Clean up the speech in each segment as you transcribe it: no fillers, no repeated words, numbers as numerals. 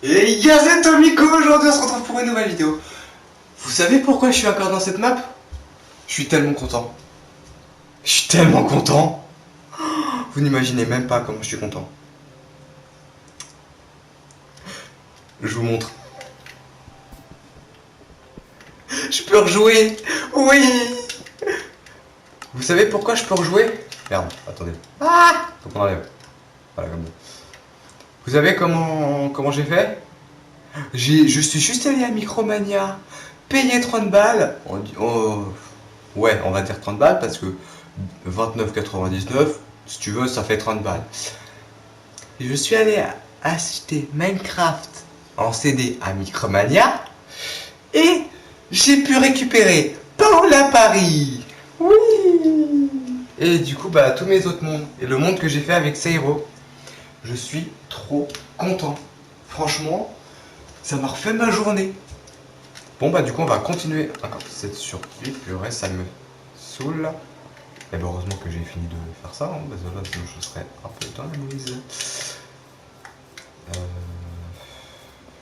Et Yazet Tomiko, aujourd'hui on se retrouve pour une nouvelle vidéo. Vous savez pourquoi je suis encore dans cette map? Je suis tellement content. Je suis tellement content. Vous n'imaginez même pas comment je suis content. Je vous montre. Je peux rejouer. Oui. Vous savez pourquoi je peux rejouer? Merde, attendez. Ah, faut qu'on enlève. Voilà, comme ça. Vous savez comment j'ai fait? Je suis juste allé à Micromania, payé 30 balles. On dit, oh, ouais, on va dire 30 balles parce que 29,99, si tu veux, ça fait 30 balles. Et je suis allé acheter Minecraft en CD à Micromania et j'ai pu récupérer Paola Paris. Oui. Et du coup, bah, tous mes autres mondes et le monde que j'ai fait avec Seiro, je suis trop content. Franchement, ça m'a refait ma journée. Bon bah du coup on va continuer encore cette survie, purée ça me saoule. Et bah, heureusement que j'ai fini de faire ça, hein, parce que là sinon je serais un peu dans la mouise.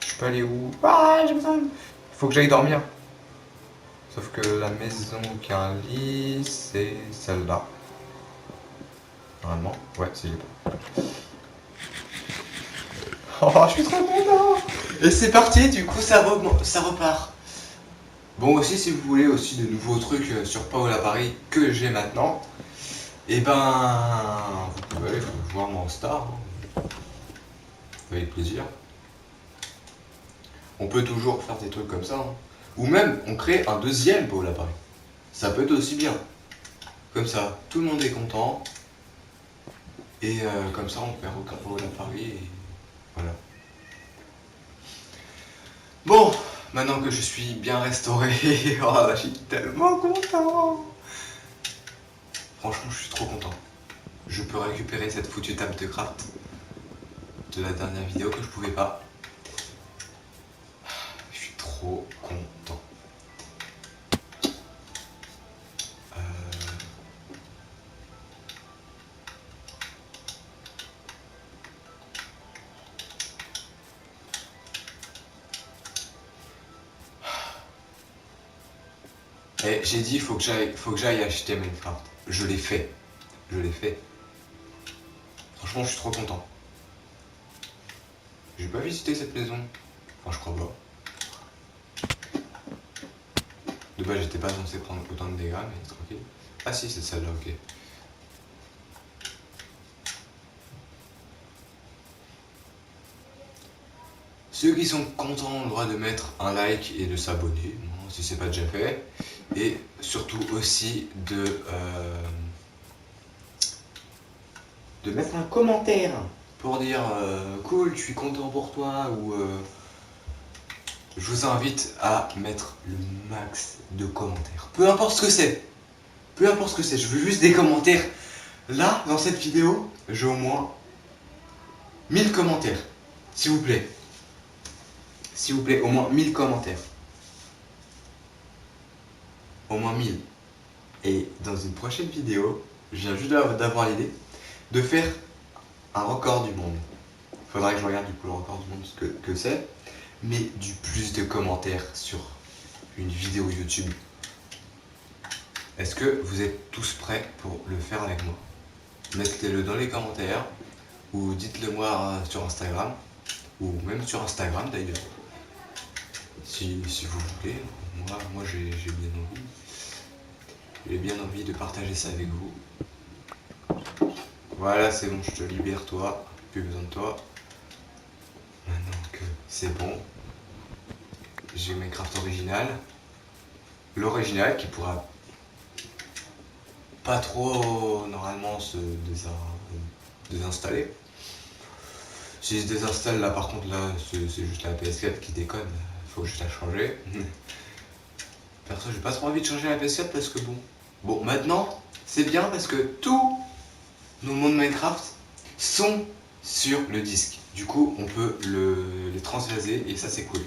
Je peux aller où? Ah j'ai besoin. Il faut que j'aille dormir. Sauf que la maison qui a un lit, c'est celle-là. Normalement, ouais c'est j'ai pas. Oh je suis trop content. Et c'est parti, du coup ça repart. Bon aussi si vous voulez aussi de nouveaux trucs sur Paola Paris que j'ai maintenant, et ben vous pouvez aller voir mon star, hein. Avec plaisir. On peut toujours faire des trucs comme ça, hein. Ou même on crée un deuxième Paola Paris. Ça peut être aussi bien. Comme ça, tout le monde est content. Et comme ça on perd aucun Paola Paris et voilà. Bon, maintenant que je suis bien restauré, oh, je suis tellement content. Franchement, je suis trop content. Je peux récupérer cette foutue table de craft de la dernière vidéo que je pouvais pas. Je suis trop content. Et j'ai dit faut que j'aille acheter Minecraft. Je l'ai fait. Je l'ai fait. Franchement, je suis trop content. J'ai pas visité cette maison. Enfin, je crois pas. De base, j'étais pas censé prendre autant de dégâts, mais tranquille. Ah si, c'est celle-là, ok. Ceux qui sont contents ont le droit de mettre un like et de s'abonner, si c'est pas déjà fait. Et surtout aussi de mettre un commentaire pour dire cool, je suis content pour toi, ou je vous invite à mettre le max de commentaires. Peu importe ce que c'est. Peu importe ce que c'est, je veux juste des commentaires. Là, dans cette vidéo, j'ai au moins 1000 commentaires. S'il vous plaît. S'il vous plaît, au moins 1000 commentaires. Au moins 1000. Et dans une prochaine vidéo, je viens juste d'avoir l'idée de faire un record du monde. Faudra que je regarde du coup le record du monde, ce que c'est. Mais du plus de commentaires sur une vidéo YouTube. Est-ce que vous êtes tous prêts pour le faire avec moi? Mettez-le dans les commentaires ou dites-le moi sur Instagram, ou même sur Instagram d'ailleurs. Si vous voulez, moi j'ai bien envie. J'ai bien envie de partager ça avec vous. Voilà, c'est bon, je te libère toi, plus besoin de toi. Maintenant que c'est bon, j'ai Minecraft original. L'original qui pourra pas trop normalement se désinstaller. Si je désinstalle là par contre là c'est juste la PS4 qui déconne, faut juste la changer. Perso j'ai pas trop envie de changer la PS4 parce que bon maintenant c'est bien parce que tous nos mondes Minecraft sont sur le disque. Du coup on peut les transvaser et ça c'est cool.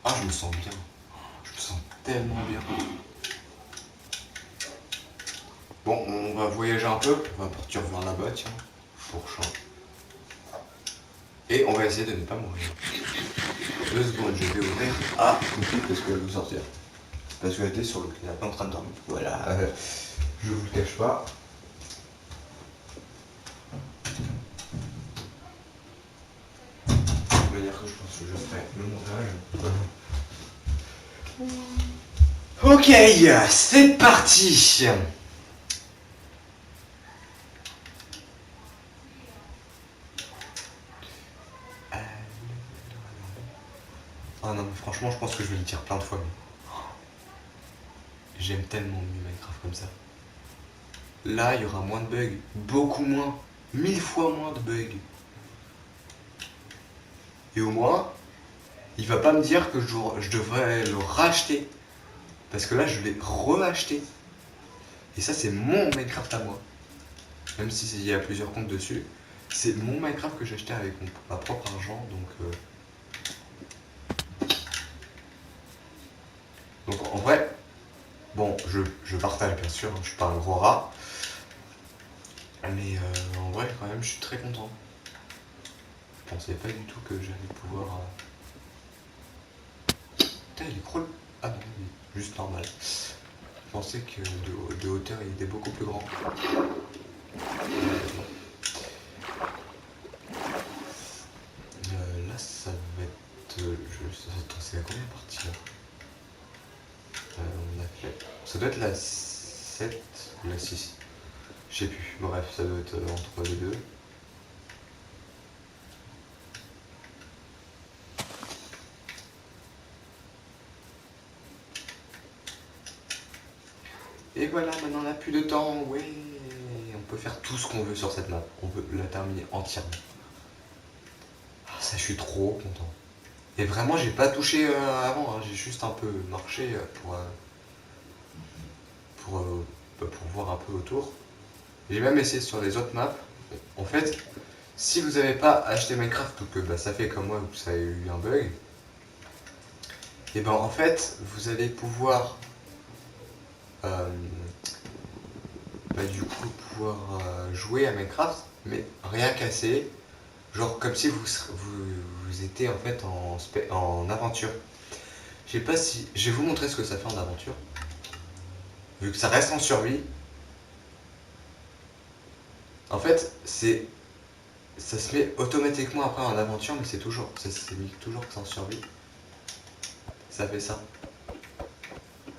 Ah je me sens bien. Je me sens tellement bien. Bon, on va voyager un peu. On va partir vers là-bas, tiens. Pour champ. Et on va essayer de ne pas mourir. 2 secondes, je vais ouvrir. Ah, oui, parce qu'elle veut sortir. Parce qu'elle était sur le canapé en train de dormir. Voilà. Je vous le cache pas. De manière que je pense que je ferai le montage. Ok, c'est parti. Ah non, mais franchement, je pense que je vais le dire plein de fois. Mais... j'aime tellement mieux Minecraft comme ça. Là, il y aura moins de bugs. Beaucoup moins. 1000 fois moins de bugs. Et au moins, il va pas me dire que je devrais le racheter. Parce que là, je l'ai re-acheté. Et ça, c'est mon Minecraft à moi. Même s'il y a plusieurs comptes dessus. C'est mon Minecraft que j'ai acheté avec ma propre argent. Donc en vrai, bon, je partage bien sûr. Je suis pas un gros rat. Mais en vrai, quand même, je suis très content. Je pensais pas du tout que j'allais pouvoir... Putain, il est crawl. Ah non, il est juste normal. Je pensais que de hauteur, il était beaucoup plus grand. Là, ça va être... Attends, c'est la combien partie là on a fait... Ça doit être la 7 ou la 6. Je sais plus. Bref, ça doit être entre les deux. Et voilà, maintenant on n'a plus de temps. Ouais, on peut faire tout ce qu'on veut sur cette map. On peut la terminer entièrement. Ah, ça, je suis trop content. Et vraiment, j'ai pas touché avant. Hein. J'ai juste un peu marché pour voir un peu autour. J'ai même essayé sur les autres maps. En fait, si vous n'avez pas acheté Minecraft ou que ça fait comme moi, que ça a eu un bug, et ben en fait, vous allez pouvoir du coup jouer à Minecraft, mais rien casser, genre comme si vous étiez en fait en aventure. Je sais pas si... je vais vous montrer ce que ça fait en aventure. Vu que ça reste en survie, en fait, ça se met automatiquement après en aventure, mais ça s'est mis toujours que c'est en survie. Ça fait ça.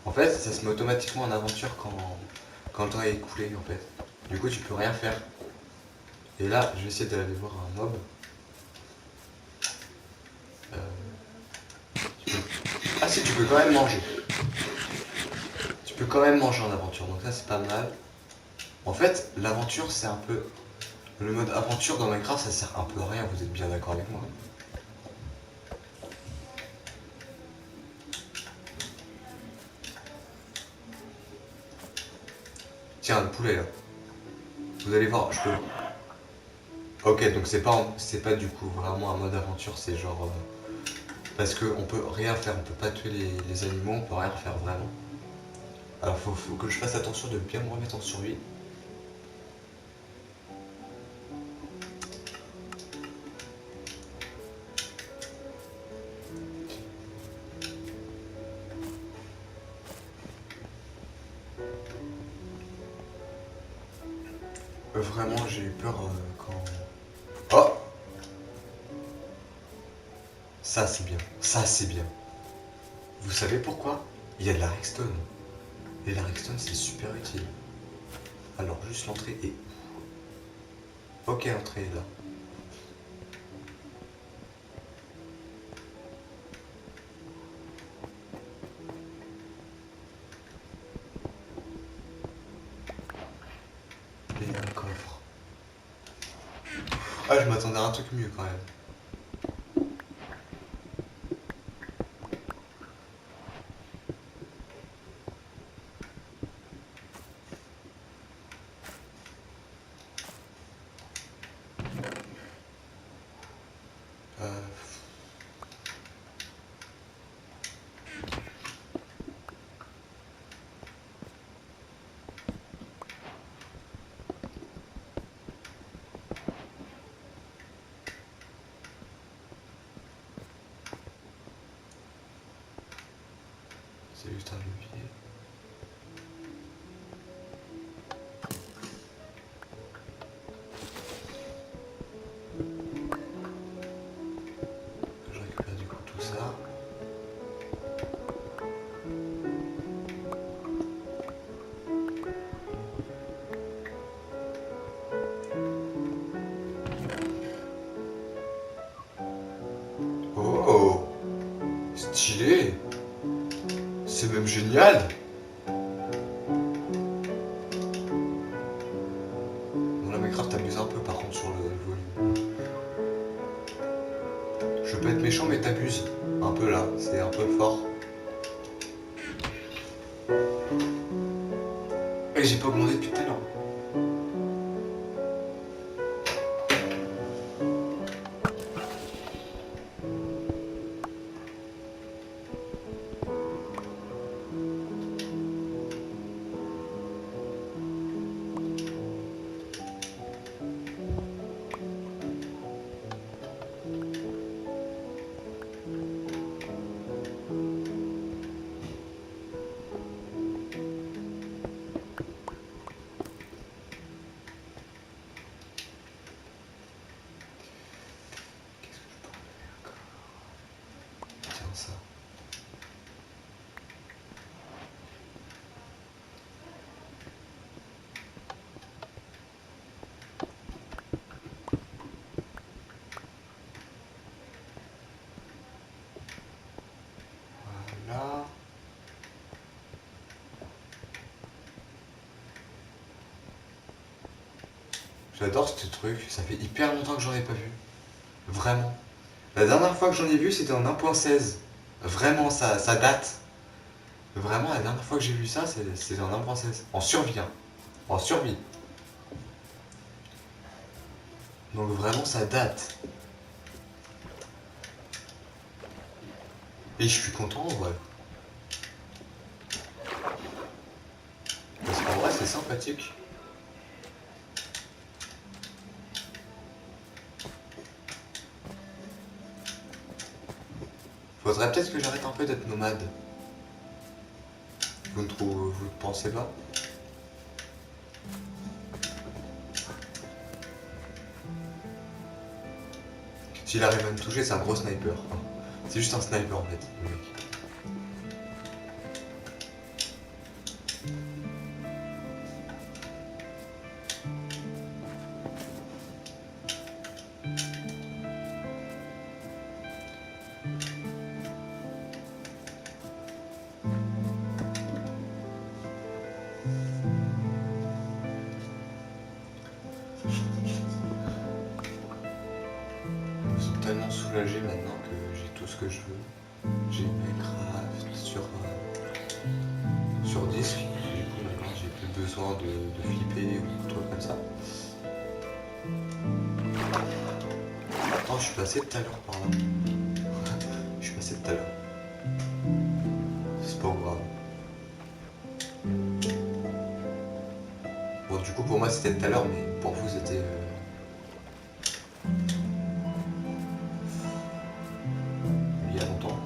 En fait, ça se met automatiquement en aventure quand le temps est écoulé, en fait. Du coup, tu peux rien faire. Et là, je vais essayer d'aller voir un mob. Ah si, tu peux quand même manger. Tu peux quand même manger en aventure, donc ça c'est pas mal. En fait, l'aventure c'est un peu... le mode aventure dans Minecraft ça sert un peu à rien, vous êtes bien d'accord avec moi. Tiens, le poulet là. Vous allez voir, je peux... Ok, donc c'est pas du coup vraiment un mode aventure, c'est genre... parce qu'on peut rien faire, on peut pas tuer les animaux, on peut rien faire vraiment. Alors faut que je fasse attention de bien me remettre en survie. Vraiment j'ai eu peur quand... Oh, ça c'est bien, ça c'est bien. Vous savez pourquoi? Il y a de la redstone. Et la redstone c'est super utile. Alors juste l'entrée est... ok, l'entrée est là. Et un coffre. Ah, je m'attendais à un truc mieux quand même. Euh, C'est juste un levier. Je récupère du coup tout ça. Oh, stylé. C'est même génial. Bon là Minecraft t'abuses un peu par contre sur le volume. Je peux être méchant mais t'abuses. Un peu là, c'est un peu fort. Et j'ai pas augmenté depuis tout à l'heure. Ça. Voilà. J'adore ce truc, ça fait hyper longtemps que j'en ai pas vu. Vraiment. La dernière fois que j'en ai vu, c'était en 1.16. Vraiment, ça date. Vraiment, la dernière fois que j'ai vu ça, c'était en 1.16. En survie, hein. En survie. Donc vraiment, ça date. Et je suis content en vrai. Parce qu'en vrai, c'est sympathique. Faudrait peut-être que j'arrête un peu d'être nomade. Vous ne pensez pas? S'il arrive à me toucher, c'est un gros sniper. C'est juste un sniper en fait, le mec. Ils sont tellement soulagés maintenant que j'ai tout ce que je veux. J'ai Minecraft sur disque. Du coup maintenant j'ai plus besoin de flipper ou de trucs comme ça. Attends, je suis passé tout à l'heure par là. Je suis passé tout à l'heure. C'est pas grave. Bon du coup pour moi c'était tout à l'heure mais pour vous c'était... il y a longtemps.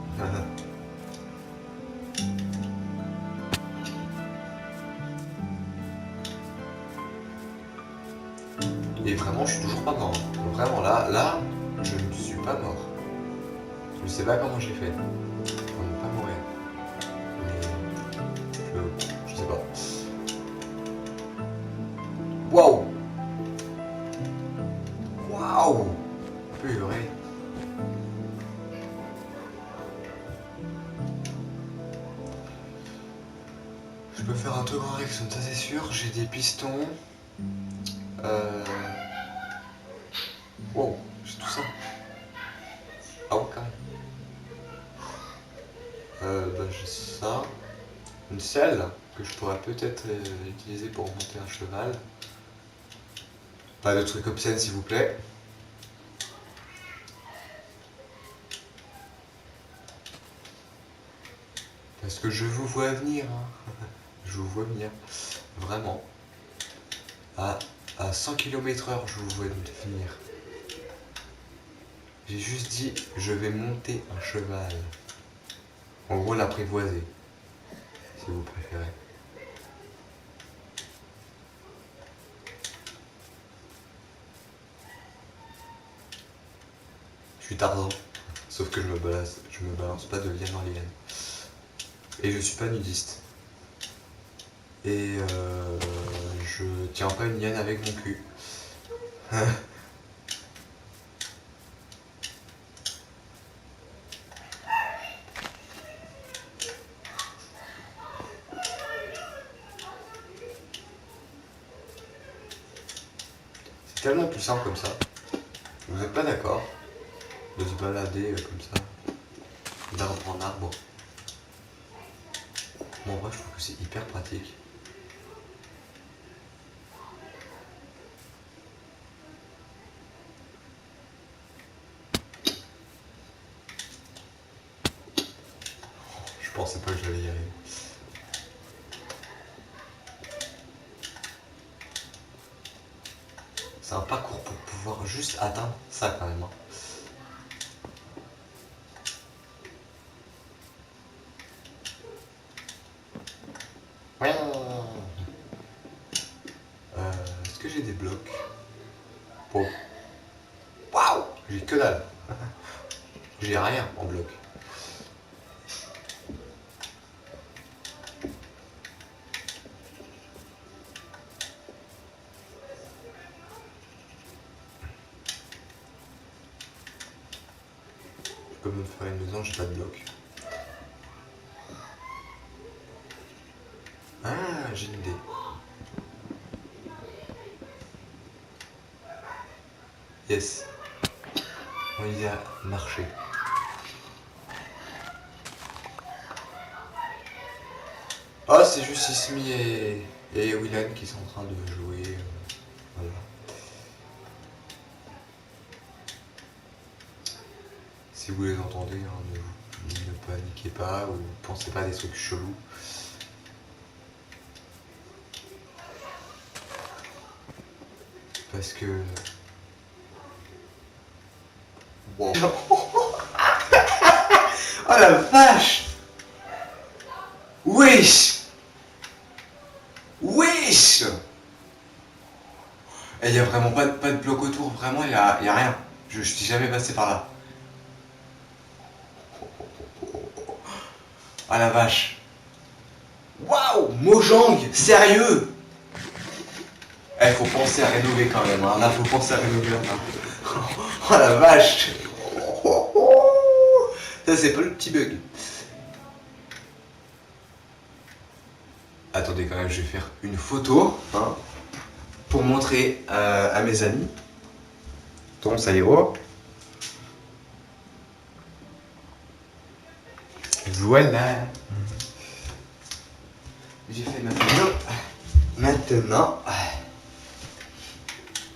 Et vraiment, je suis toujours pas mort. Vraiment, là, je ne suis pas mort. Je sais pas comment j'ai fait pour ne pas mourir. Mais je sais pas. Waouh! Waouh! Purée. Je peux faire un truc en réaction, ça c'est sûr. J'ai des pistons. Wow, j'ai tout ça. Ah ouais, quand même. Bah, j'ai ça. Une selle que je pourrais peut-être utiliser pour monter un cheval. Pas de trucs obscènes s'il vous plaît. Parce que je vous vois venir. Hein. Je vous vois venir. Vraiment. À 100 km/h, je vous vois venir. J'ai juste dit, je vais monter un cheval. En gros, l'apprivoiser. si vous préférez. Je suis Tarzan, sauf que je me balance pas de liane en liane. Et je suis pas nudiste. Et je tiens pas une liane avec mon cul. C'est tellement plus simple comme ça. Vous n'êtes pas d'accord de se balader comme ça, d'arbre en arbre? Moi, en vrai, je trouve que c'est hyper pratique. Je pensais pas que j'allais y arriver. C'est un parcours pour pouvoir juste atteindre ça quand même. Hein. Est-ce que j'ai des blocs? Bon. Waouh! J'ai que dalle. J'ai rien en bloc. Je peux me faire une maison, j'ai pas de bloc. Ah, j'ai une idée. Yes. On y a marché. Oh, c'est juste Ismi et Willan qui sont en train de jouer. Voilà. Si vous les entendez, hein, ne paniquez pas ou pensez pas à des trucs chelous. Parce que... Wow. Oh la vache! Wesh! Wesh! Et il y a vraiment pas de bloc autour, vraiment y a rien. Je suis jamais passé par là. Ah la vache! Waouh! Mojang! Sérieux! Eh, faut penser à rénover quand même, hein. Là, faut penser à rénover. Oh la vache! Ça, c'est pas le petit bug. Attendez, quand même, je vais faire une photo hein, pour montrer à mes amis. Donc, ça y est, oh. Voilà. J'ai fait ma photo. Maintenant.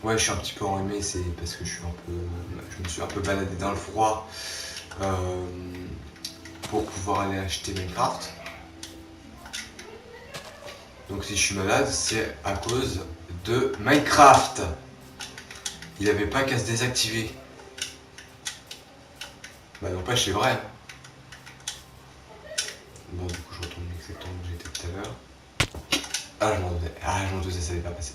Ouais, je suis un petit peu enrhumé, c'est parce que je me suis un peu baladé dans le froid pour pouvoir aller acheter Minecraft. Donc si je suis malade, c'est à cause de Minecraft. Il n'avait pas qu'à se désactiver. Bah n'empêche, c'est vrai. Bon, du coup, je retourne exactement où j'étais tout à l'heure. Ah, je m'en doutais, ça n'allait pas passer.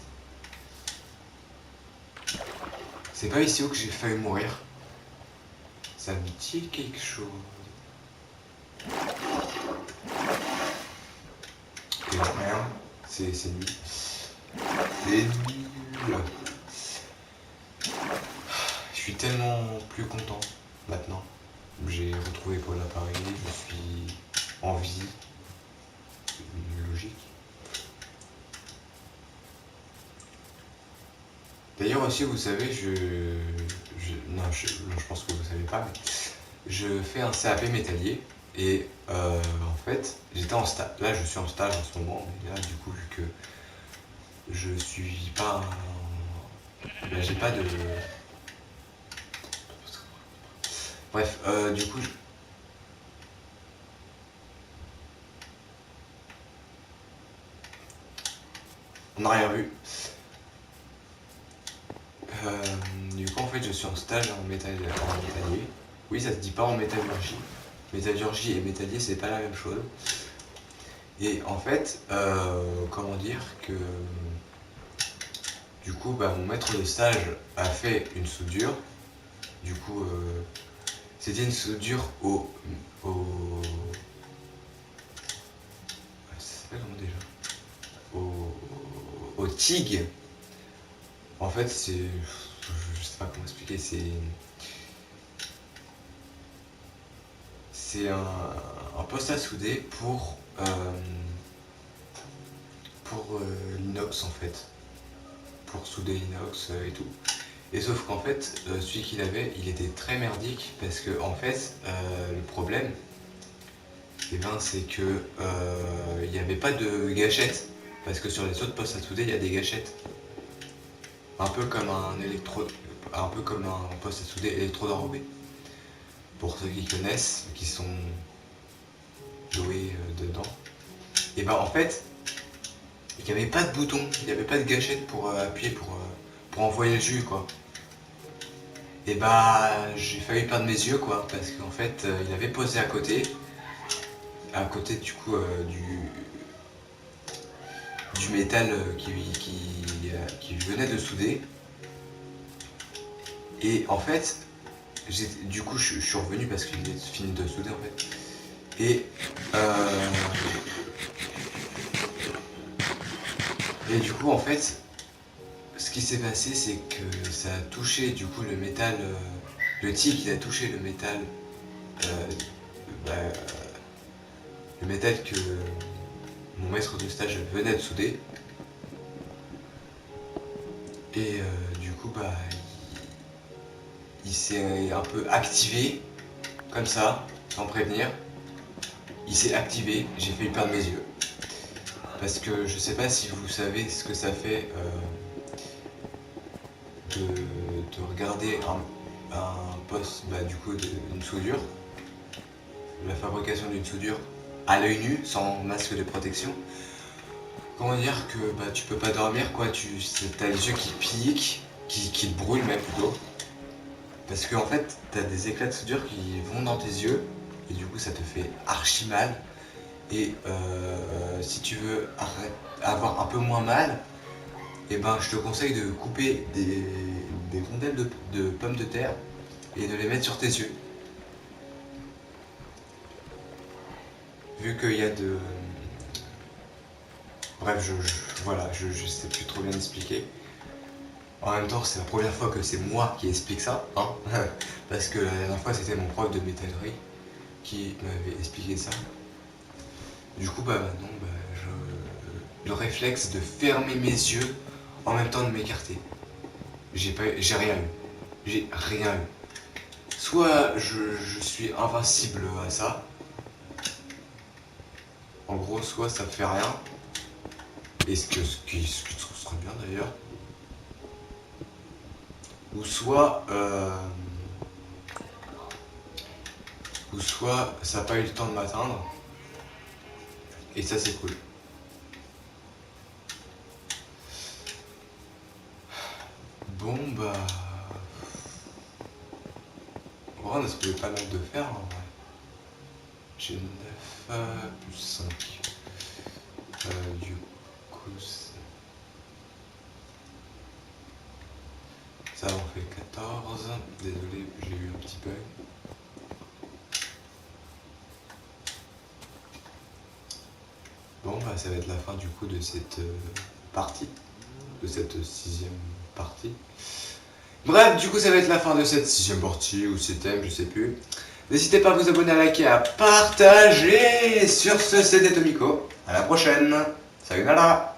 C'est pas ici où j'ai failli mourir. Ça me dit quelque chose. Et rien, c'est nul. C'est nul. Je suis tellement plus content maintenant. J'ai retrouvé Paul à Paris, je suis en vie. Logique. D'ailleurs aussi, vous savez, non, je pense que vous savez pas, mais je fais un CAP métallier et en fait, j'étais en stage. Là, je suis en stage en ce moment, mais là, du coup, vu que je suis pas, ben, j'ai pas de. Bref, du coup, on n'a rien vu. Du coup, en fait, je suis en stage en métallier. Oui, ça se dit pas en métallurgie. Métallurgie et métallier, c'est pas la même chose. Et en fait, comment dire que du coup, bah, mon maître de stage a fait une soudure. Du coup, c'était une soudure au ça s'appelle comment déjà? Au TIG. En fait, je sais pas comment expliquer. C'est un poste à souder pour l'inox en fait. Pour souder l'inox et tout. Et sauf qu'en fait, celui qu'il avait, il était très merdique parce que en fait, le problème, eh ben, c'est que il n'y avait pas de gâchette. Parce que sur les autres postes à souder, il y a des gâchettes. Un peu comme un peu comme un poste à souder électro-enrobé. Pour ceux qui connaissent, qui sont joués dedans. Et ben en fait, il n'y avait pas de bouton, il n'y avait pas de gâchette pour appuyer pour envoyer le jus quoi. Et bah j'ai failli perdre mes yeux quoi, parce qu'en fait il avait posé à côté du coup du métal qui venait de le souder. Et en fait, du coup je suis revenu parce qu'il est fini de souder en fait. Et du coup en fait, ce qui s'est passé c'est que ça a touché du coup le métal, le TIG il a touché le métal, bah, le métal que mon maître de stage venait de souder. Et du coup, bah, il s'est un peu activé, comme ça, sans prévenir. Il s'est activé, j'ai failli perdre mes yeux. Parce que je sais pas si vous savez ce que ça fait de regarder un poste, bah, du coup, d'une soudure, la fabrication d'une soudure à l'œil nu, sans masque de protection. Comment dire que bah, tu peux pas dormir quoi, t'as les yeux qui piquent, qui te brûlent même plutôt. Parce qu'en fait, t'as des éclats de soudure qui vont dans tes yeux et du coup ça te fait archi mal. Et si tu veux avoir un peu moins mal, et ben je te conseille de couper des rondelles de pommes de terre et de les mettre sur tes yeux. Vu qu'il y a de... Bref, voilà, je sais plus trop bien expliquer. En même temps, c'est la première fois que c'est moi qui explique ça, hein. Parce que la dernière fois, c'était mon prof de métallerie qui m'avait expliqué ça. Du coup, bah maintenant, le réflexe de fermer mes yeux en même temps de m'écarter. J'ai rien eu. J'ai rien eu. Soit je suis invincible à ça, en gros, soit ça me fait rien, et ce qui serait bien d'ailleurs, ou soit ça n'a pas eu le temps de m'atteindre, et ça c'est cool. Bon bah... On a trouvé pas mal de fer en vrai. J'ai 9 plus 5. Du coup ça en fait 14. Désolé, j'ai eu un petit bug. Bon bah ça va être la fin du coup de cette partie. De cette 6ème partie. Bref, du coup ça va être la fin de cette 6ème partie ou 7ème, je sais plus. N'hésitez pas à vous abonner, à liker, à partager. Sur ce, c'était Tomiko. À la prochaine. Salut Nala.